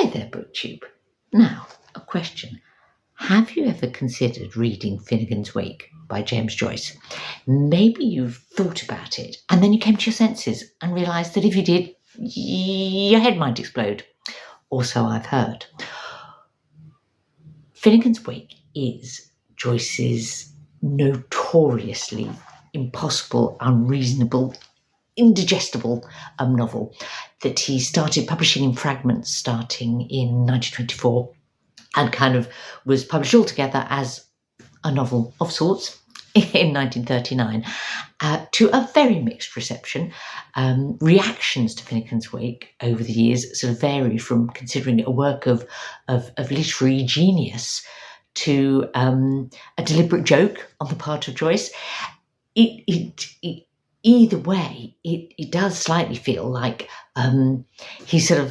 Hi there, BookTube. Now, a question. Have you ever considered reading Finnegan's Wake by Joyce? Maybe you've thought about it and then you came to your senses and realised that if you did, your head might explode. Or so I've heard. Finnegan's Wake is Joyce's notoriously impossible, unreasonable, indigestible novel that he started publishing in fragments starting in 1924 and kind of was published altogether as a novel of sorts in 1939 to a very mixed reception. Reactions to Finnegan's Wake over the years sort of vary from considering it a work of literary genius to a deliberate joke on the part of Joyce. Either way, it does slightly feel like he sort of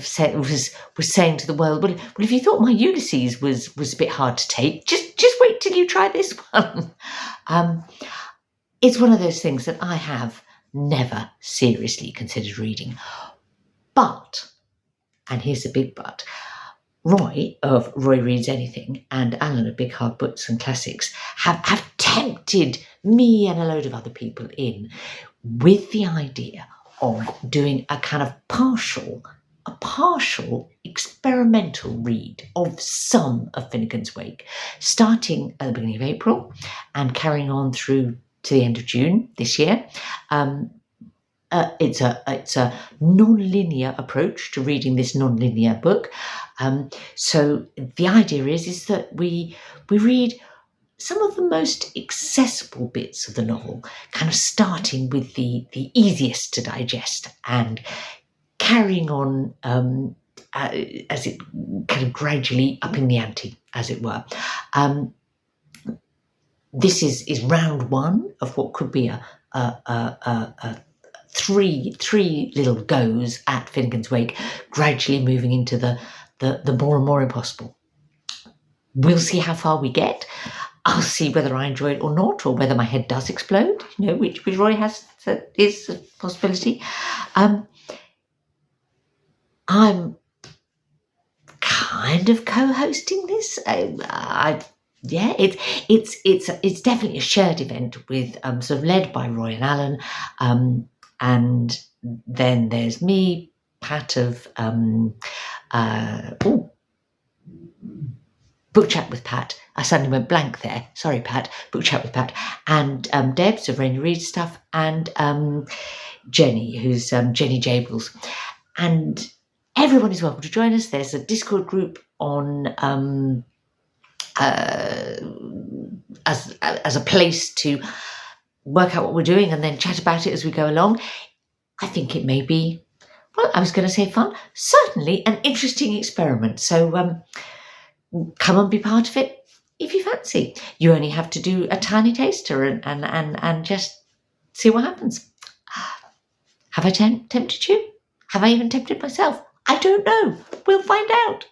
was saying to the world, well, if you thought my Ulysses was a bit hard to take, just wait till you try this one. It's one of those things that I have never seriously considered reading. But, and here's the big but, Roy of Roy Reads Anything and Alan of Big Hard Books and Classics have tempted me and a load of other people in with the idea of doing a kind of partial experimental read of some of Finnegan's Wake, starting at the beginning of April and carrying on through to the end of June this year. It's a non-linear approach to reading this non-linear book. So the idea is that we read some of the most accessible bits of the novel, kind of starting with the easiest to digest and carrying on as it kind of gradually up in the ante, as it were. This is round one of what could be a three little goes at Finnegan's Wake, gradually moving into the more and more impossible. We'll see how far we get. I'll see whether I enjoy it or not, or whether my head does explode, which Roy has is a possibility. I'm kind of co-hosting this. It's definitely a shared event with sort of led by Roy and Alan, and then there's me, Pat of Book Chat with Pat. I suddenly went blank there. Sorry, Pat. Book Chat with Pat. And Debs of Rainy Read Stuff. And Jenny, who's Jenny Jables. And everyone is welcome to join us. There's a Discord group on as a place to work out what we're doing and then chat about it as we go along. I think it may be, well, I was going to say fun. Certainly an interesting experiment. So come and be part of it if you fancy. You only have to do a tiny taster and just see what happens. Have I tempted you? Have I even tempted myself? I don't know. We'll find out.